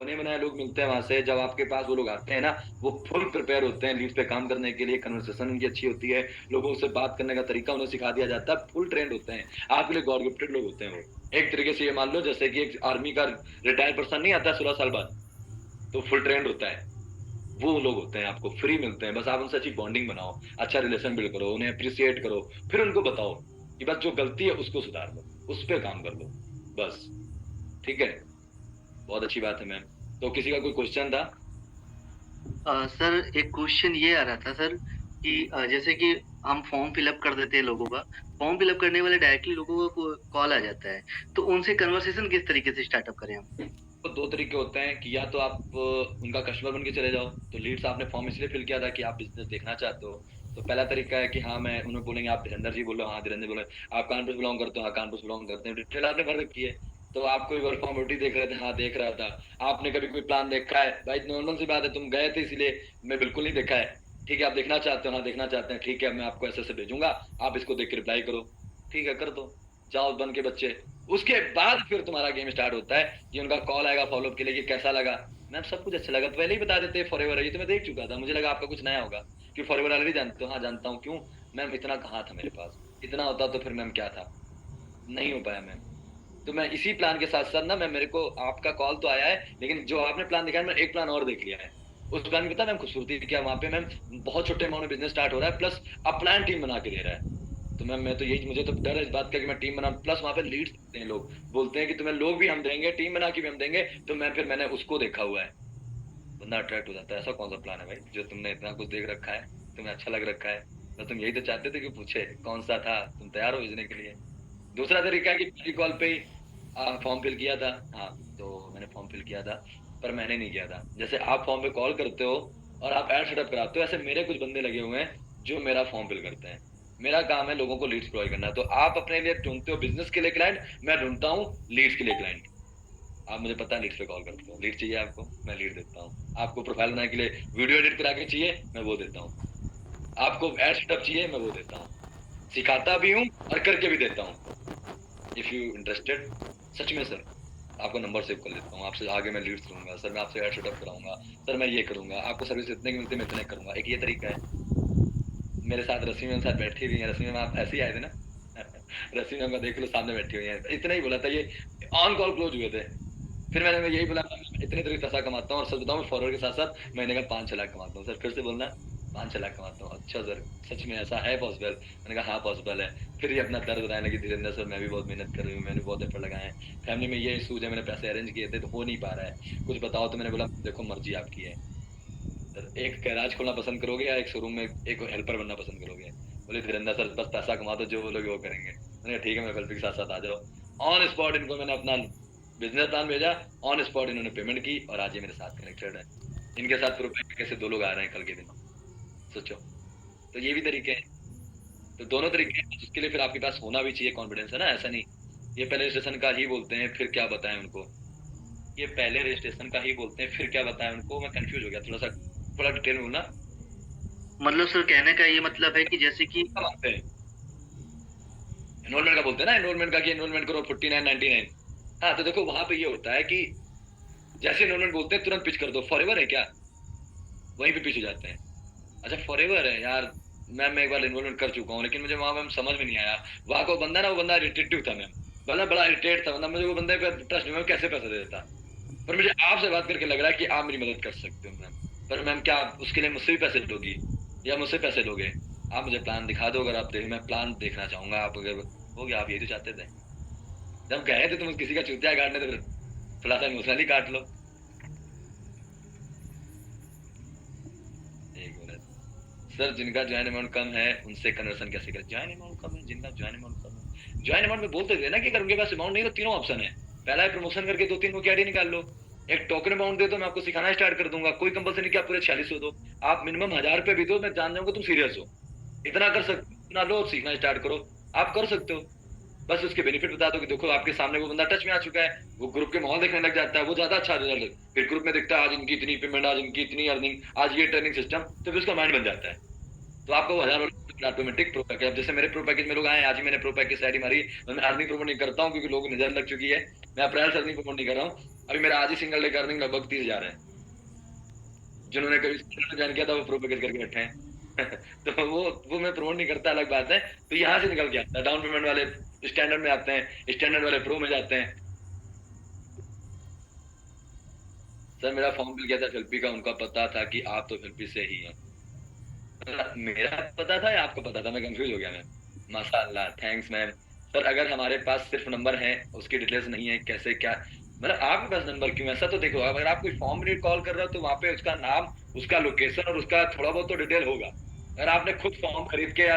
बने बनाए लोग मिलते हैं वहाँ से, जब आपके पास वो लोग आते हैं ना, वो फुल प्रिपेयर होते हैं लीड्स पे काम करने के लिए, कन्वर्सेशन उनकी अच्छी होती है, लोगों से बात करने का तरीका उन्हें सिखा दिया जाता है, फुल ट्रेंड होते हैं, आपके लिए गॉड गिफ्टेड लोग होते हैं वो। एक तरीके से ये मान लो जैसे कि एक आर्मी का रिटायर्ड पर्सन नहीं आता 16 साल बाद, तो फुल ट्रेंड होता है, वो लोग होते हैं, आपको फ्री मिलते हैं, बस आप उनसे अच्छी बॉन्डिंग बनाओ, अच्छा रिलेशन बिल्ड करो, उन्हें अप्रिसिएट करो, फिर उनको बताओ कि बस जो गलती है उसको सुधार लो, उस पे काम कर लो, बस। ठीक है, बहुत अच्छी बात है मैम। तो किसी का कोई क्वेश्चन था? सर एक क्वेश्चन ये आ रहा था सर कि जैसे कि हम फॉर्म फिलअप कर देते हैं लोगों का, फॉर्म फिलअप करने वाले डायरेक्टली लोगों को कॉल आ जाता है, तो उनसे कन्वर्सेशन किस तरीके से स्टार्टअप करें हम? तो दो तरीके होते हैं कि या तो आप उनका कस्टमर बन के चले जाओ, तो लीड्स आपने फॉर्म इसलिए फिल किया था कि आप बिजनेस देखना चाहते हो, तो पहला तरीका है कि हाँ मैं उन्हें बोलेंगे आप धीरेन्द्र जी बोल रहे हो, हाँ धीरेन्द्र बोले, आप कानपुर बिलोंग करते हो, हाँ कानपुर बिलोंग करते हैं, डिटेल आपने भर रखी है, तो आप कोई वर्क फ्रॉम होम देख रहे थे, हाँ देख रहा था, आपने कभी कोई प्लान देखा है, भाई नॉर्मल सी बात है, तुम गए थे इसलिए, मैं बिल्कुल नहीं देखा है, ठीक है आप देखना चाहते हो, हाँ देखना चाहते हैं, ठीक है मैं आपको ऐसे भेजूंगा, आप इसको देख के रिप्लाई करो, ठीक है कर दो, जाओ बन के बच्चे। उसके बाद फिर तुम्हारा गेम स्टार्ट होता है कि उनका कॉल आएगा फॉलोअप के लिए कि कैसा लगा, मैम सब कुछ अच्छा लगा, तो पहले ही बता देते फॉरएवर है, ये तो मैं देख चुका था, मुझे लगा आपका कुछ नया होगा कि फॉरएवर ऑलरेडी जानते हो, हाँ जानता हूँ, क्यों मैम इतना कहाँ था मेरे पास, इतना होता तो फिर मैम क्या था, नहीं हो पाया मैम। तो मैं इसी प्लान के साथ साथ ना मैं, मेरे को आपका कॉल तो आया है, लेकिन जो आपने प्लान दिखाया मैं एक प्लान और देख लिया है, उस प्लान में पता मैम खूबसूरती क्या, वहां पे मैम बहुत छोटे अमाउंट में बिजनेस स्टार्ट हो रहा है, प्लस अपलाइन टीम बना के दे रहा है, तो मैम मैं तो यही, मुझे तो डर है इस बात का कि मैं टीम बना, प्लस वहां पे लीड्स देते हैं लोग, बोलते हैं कि तुम्हें लोग भी हम देंगे, टीम बना के भी हम देंगे, तो मैं फिर मैंने उसको देखा हुआ है, बंदा अट्रैक्ट हो जाता है, ऐसा कौन सा प्लान है भाई जो तुमने इतना कुछ देख रखा है, तुम्हें अच्छा लग रखा है, तो तुम यही तो चाहते थे कि पूछे कौन सा था, तुम तैयार हो भेजने के लिए। दूसरा तरीका है कि पहली कॉल पे ही फॉर्म फिल किया था, हाँ तो मैंने फॉर्म फिल किया था, पर मैंने नहीं किया था, जैसे आप फॉर्म पे कॉल करते हो और आप एड सेटअप कराते हो, ऐसे मेरे कुछ बंदे लगे हुए हैं जो मेरा फॉर्म फिल करते हैं, मेरा काम है लोगों को लीड्स प्रोवाइड करना, तो आप अपने लिए ढूंढते हो बिजनेस के लिए क्लाइंट, मैं ढूंढता हूँ लीड्स के लिए क्लाइंट, आप मुझे पता है लीड्स पे कॉल करते हो, लीड चाहिए आपको मैं लीड देता हूँ, आपको प्रोफाइल बनाने के लिए वीडियो एडिट करा के चाहिए मैं वो देता हूँ, आपको एड सेटअप चाहिए मैं वो देता हूँ, सिखाता भी हूँ और करके भी देता हूँ, इफ यू इंटरेस्टेड, सच में सर आपका नंबर सेव कर लेता हूँ, आपसे आगे मैं लीड्स लूंगा सर, मैं आपसे एड सेटअप कराऊंगा सर, मैं ये करूंगा, आपको सर्विस इतने की मिलती है मैं इतने करूंगा, एक ये तरीका है। मेरे साथ रश्मि मैम साथ बैठी हुई है, रश्मि मैम आप ऐसे ही आए थे ना रश्मि मैम का देख लो सामने बैठी हुई है, इतना ही बोला था, ये ऑन कॉल क्लोज हुए थे, फिर मैंने यही बोला इतने तरीके पैसा कमाता हूँ, और सच बताऊँ फॉरवर्ड के साथ साथ महीने का 5-6 लाख कमाता हूँ, सर फिर से बोलना 5-6 लाख कमाता हूँ, अच्छा सर सच में ऐसा है पॉसिबल, मैंने कहा हाँ पॉसिबल है, फिर ये अपना दर्द बताने लगी, धीरेन्द्र सर मैं भी बहुत मेहनत कर रही हूँ, मैंने बहुत एफर्ट लगाए हैं, फैमिली में ये इशूज है, मैंने पैसे अरेंज किए थे तो हो नहीं पा रहा है, कुछ बताओ, तो मैंने बोला देखो मर्जी आपकी है सर, एक गैराज खोलना पसंद करोगे या एक शोरूम में एक हेल्पर बनना पसंद करोगे, बोले धीरेन्द्र सर बस पैसा कमा दो, जो बोलोगे वो करेंगे, मैंने कहा ठीक है मैं हेल्पर के साथ साथ आ जाओ, ऑन स्पॉट इनको मैंने अपना बिजनेस प्लान भेजा, ऑन स्पॉट इन्होंने पेमेंट की और आज ये मेरे साथ कनेक्टेड है, इनके साथ प्रोफाइल कैसे 2 लोग आ रहे हैं कल के दिन, सोचो, तो ये भी तरीके हैं, तो दोनों तरीके हैं, उसके लिए फिर आपके पास होना भी चाहिए कॉन्फिडेंस, है ना, ऐसा नहीं ये पहले रजिस्ट्रेशन का ही बोलते हैं फिर क्या बताएं उनको, ये पहले रजिस्ट्रेशन का ही बोलते हैं फिर क्या बताएं उनको, मैं कंफ्यूज हो गया थोड़ा सा, थोड़ा डिटेल में बोलना। मतलब सर कहने का ये मतलब है कि जैसे कि क्या मांगते हैं, एनरोलमेंट का बोलते हैं ना, एनरोलमेंट का कि एनरोलमेंट करो 49.99, हाँ तो देखो वहां पे ये होता है कि जैसे एनरोलमेंट बोलते हैं तुरंत पिच कर दो, फॉरएवर है क्या, वहीं पे पिच हो जाते हैं, अच्छा फॉरएवर है यार, मैम मैं एक बार इन्वॉल्वमेंट कर चुका हूँ, लेकिन मुझे वहां मैम समझ में नहीं आया, वहां को बंदा ना, वो बंदा इरिटेटिव था मैम, बंदा बड़ा इरिटेट था बंदा, मुझे वो बंदे पे ट्रस्ट नहीं, मैम कैसे पैसे दे देता, पर मुझे आपसे बात करके लग रहा है कि आप मेरी मदद कर सकते हो मैम, पर मैम क्या आप उसके लिए मुझसे भी पैसे लोगी या मुझसे पैसे लोगे, आप मुझे प्लान दिखा दो, अगर आप देख, मैं प्लान देखना चाहूंगा, आप अगर हो गया, आप यही तो चाहते थे, जब गए थे तुम किसी का चूतिया काटने तो फिर थोड़ा सा इमोशनली काट लो, एक मिनट सर, जिनका ज्वाइन अमाउंट कम है उनसे कन्वर्सन कैसे करें, ज्वाइन अमाउंट कम है, जिनका ज्वाइन अमाउंट कम है, ज्वाइन अमाउंट में बोलते थे ना कि अगर उनके पास अमाउंट नहीं तो तीनों ऑप्शन है, पहला है प्रमोशन करके 2-3 को क्या निकाल लो, एक टोकन अमाउंट दे दो मैं आपको सिखाना स्टार्ट कर दूंगा, कोई कंपल्सरी नहीं कि आप पूरे 46 दो, आप मिनिमम 1000 रुपये भी दो, मैं जान जाऊंगा तुम सीरियस हो, इतना कर सकते हो, इतना लो और सीखना स्टार्ट करो, आप कर सकते हो, बस उसके बेनिफिट बता दो कि देखो आपके सामने वो बंदा टच में आ चुका है, वो ग्रुप के माहौल देखने लग जाता है, वो ज्यादा अच्छा रिजल्ट, फिर ग्रुप में दिखता है आज इनकी इतनी पेमेंट, आज इनकी इतनी अर्निंग, आज ये ट्रेनिंग सिस्टम, तो फिर उसका माइंड बन जाता है, तो आपको 1000 ऑटोमेटिक प्रो पैकेज। अब जैसे मेरे प्रो पैकेज में लोग आए, आज ही मैंने प्रो पैकेज से आईडी मारी, तो मैं अर्निंग प्रमोट नहीं करता हूँ क्योंकि लोगों को नजर लग चुकी है। मैं अप्रैल से अर्निंग प्रमोट नहीं कर रहा हूँ। अभी मेरा आज ही सिंगल डे का अर्निंग लगभग 30,000 है। जिन्होंने कभी ज्वाइन किया था वो प्रो पैकेज करके बैठे हैं। तो वो मैं प्रमोट नहीं करता, अलग बात है। तो यहाँ से निकल के आता है, डाउन पेमेंट वाले स्टैंडर्ड में आते हैं, स्टैंडर्ड वाले प्रो में जाते हैं। सर मेरा फॉर्म मिल गया था फिल्पी का, उनका पता था कि आप तो फिल्पी से ही हैं। मेरा पता था या आपको पता था? मैं कंफ्यूज हो गया मैम। माशाल्लाह, थैंक्स मैम। सर अगर हमारे पास सिर्फ नंबर है, उसकी डिटेल्स नहीं है, कैसे क्या मतलब आपके पास नंबर क्यों? ऐसा तो देखो, अगर आप कोई फॉर्म में कॉल कर रहे हो तो वहां पे उसका नाम, उसका लोकेशन और उसका थोड़ा बहुत तो डिटेल होगा। अगर आपने खुद फॉर्म खरीद के या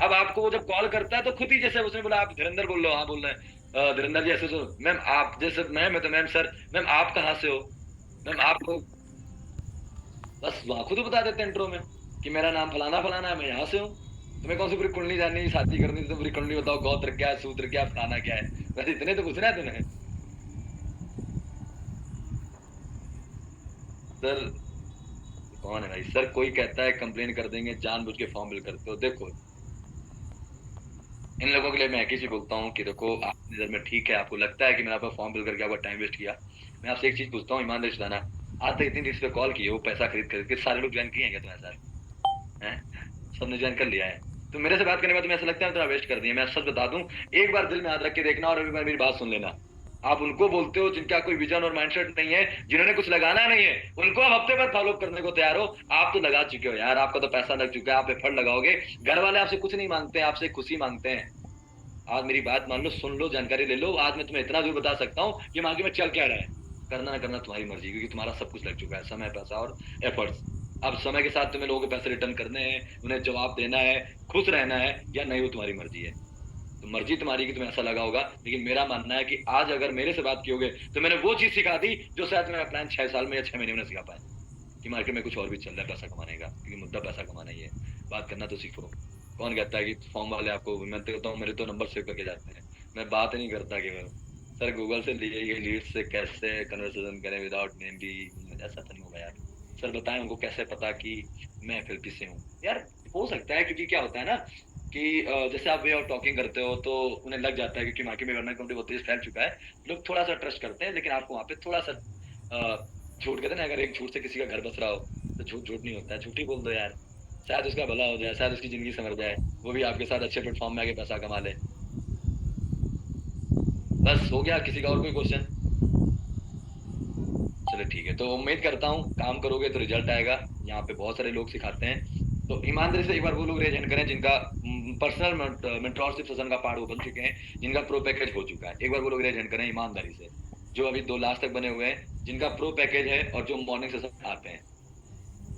अब आपको वो जब कॉल करता है तो खुद ही, जैसे उसने बोला आप धीरेन्द्र बोल रहे हो, हाँ बोल रहे हैं धीरेन्द्र जी ऐसे तो मैम आप जैसे मैम है तो मैम सर मैम आप कहाँ से हो मैम आपको, बस वहां खुद बता देते हैं इंट्रो में कि मेरा नाम फलाना फलाना है, मैं यहाँ से हूँ। तुम्हें कौन सी पूरी कुंडली जाननी, शादी करनी तो पूरी कुंडली बताओ, गोत्र क्या है, सूत्र क्या, फलाना क्या है, बस इतने तो पूछना है तुम्हें। सर कौन है भाई? सर कोई कहता है कंप्लेन कर देंगे, जानबूझ के फॉर्म फिल करते हो। देखो इन लोगों के लिए मैं एक ही चीज बोलता हूँ कि देखो आप नजर में ठीक है, आपको लगता है कि मैंने आपका फॉर्म फिल करके आपका टाइम वेस्ट किया। मैं आपसे एक चीज पूछता हूँ ईमानदारी से बताना, आज तक इतनी देर पे कॉल किए, वो पैसा खरीद खरीद के सारे लोग ज्वाइन किए हैं क्या तुम्हारे साथ? हैं? सबने ज्वाइन कर लिया है। तो मेरे से बात करने के बाद तुम्हें ऐसा लगता है तुम्हारा वेस्ट कर दिया। मैं सच बता दूं, एक बार दिल में याद रख के देखना और एक बार मेरी बात सुन लेना। आप उनको बोलते हो जिनका कोई विजन और माइंडसेट नहीं है, जिन्होंने कुछ लगाना नहीं है, उनको आप हफ्ते भर फॉलो करने को तैयार हो। आप तो लगा चुके हो यार, आपका तो पैसा लग चुका है, आप एफर्ट लगाओगे। घर वाले आपसे कुछ नहीं मांगते हैं, आपसे खुशी मांगते हैं। आज मेरी बात मान लो, सुन लो, जानकारी ले लो। आज मैं तुम्हें इतना जरूर बता सकता हूँ कि आगे में चल क्या रहा है। करना ना करना तुम्हारी मर्जी, क्योंकि तुम्हारा सब कुछ लग चुका है, समय, पैसा और एफर्ट्स। अब समय के साथ तुम्हें लोगों के पैसे रिटर्न करने हैं, उन्हें जवाब देना है, खुश रहना है या नहीं, वो तुम्हारी मर्जी है। तो मर्जी तुम्हारी कि तुम्हें ऐसा लगा होगा, लेकिन मेरा मानना है कि आज अगर मेरे से बात की होगे तो मैंने वो चीज सिखा दी जो शायद मेरा प्लान 6 साल में या 6 महीने में सिखा पाए, कि मार्केट में कुछ और भी चल रहा है पैसा कमाने का, क्योंकि मुद्दा पैसा कमाना ही है। बात करना तो सीखो। कौन कहता है कि फॉर्म वाले आपको, मैं तो कहता हूँ मेरे तो नंबर सेव करके जाते हैं, मैं बात ही नहीं करता केवल। सर गूगल से लिए गए लीड से कैसे कन्वर्सेशन करें विदाउट नेम भी, ऐसा तो नहीं होगा यार। सर बताएं उनको कैसे पता कि मैं फिलिपींस से हूँ? यार हो सकता है, क्योंकि क्या होता है ना कि जैसे आप वे ऑफ टॉकिंग करते हो तो उन्हें लग जाता है, क्योंकि मार्केट में वरना कंपनी बहुत तेज फैल चुका है, लोग थोड़ा सा ट्रस्ट करते हैं। लेकिन आपको वहाँ पे थोड़ा सा झूठ कहते हैं ना, अगर एक झूठ से किसी का घर बस रहा हो तो झूठ झूठ नहीं होता है, झूठ ही बोल दो यार, शायद उसका भला हो जाए, शायद उसकी जिंदगी संवर जाए, वो भी आपके साथ अच्छे प्लेटफॉर्म में आके पैसा कमा ले। बस हो गया। किसी का और कोई क्वेश्चन? चलो ठीक है, तो उम्मीद करता हूँ काम करोगे तो रिजल्ट आएगा। यहाँ पे बहुत सारे लोग सिखाते हैं, तो ईमानदारी से एक बार वो लोग रेज हैंड करें जिनका पर्सनल मेंटरशिप सेशन का पार्ट वो बन चुके हैं, जिनका प्रो पैकेज हो चुका है। एक बार वो लोग रेज हैंड करें ईमानदारी से, जो अभी 2 लास्ट तक बने हुए हैं, जिनका प्रो पैकेज है और जो मॉर्निंग सेशन आते हैं।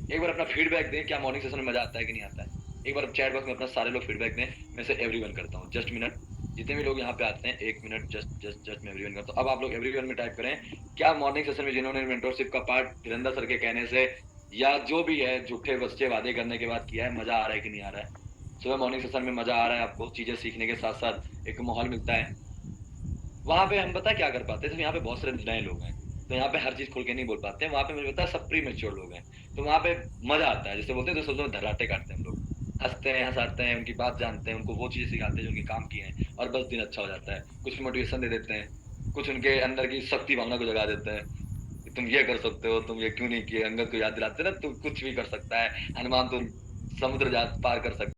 एक बार अपना फीडबैक दें, क्या मॉर्निंग सेशन में मजा आता है कि नहीं आता है। एक बार चैट बॉक्स में अपना सारे लोग फीडबैक दें। मैं से एवरीवन करता हूँ, जस्ट मिनट, जितने भी लोग यहाँ पे आते हैं 1 मिनट, जस्ट मैं एवरीवन करता हूँ। अब आप लोग एवरीवन में टाइप करें, क्या मॉर्निंग सेशन में जिन्होंने मेंटरशिप का पार्ट धीरेन्द्र सर के कहने से या जो भी है झूठे बच्चे वादे करने के बाद किया है, मजा आ रहा है कि नहीं आ रहा है? सुबह मॉर्निंग सेशन में मजा आ रहा है आपको? चीजें सीखने के साथ साथ एक माहौल मिलता है। वहां पे हम पता क्या कर पाते हैं, तो यहाँ पे बहुत सारे नए लोग हैं, तो यहाँ पे हर चीज खुल के नहीं बोल पाते हैं। वहां पे मुझे पता है सब प्री मेच्योर लोग हैं, तो वहां पे मजा आता है। जैसे बोलते हैं तो सब लोग धर्राटे काटते हैं, हम लोग हंसते हैं, हंसाते हैं, उनकी बात जानते हैं, उनको वो चीजें सिखाते हैं जो उनके काम की हैं, और बस दिन अच्छा हो जाता है। कुछ मोटिवेशन दे देते हैं, कुछ उनके अंदर की शक्ति भावना को जगा देते हैं कि तुम ये कर सकते हो, तुम ये क्यों नहीं किए। अंगद को याद दिलाते हैं ना, तुम कुछ भी कर सकता है, हनुमान तो समुद्र पार कर सकता है।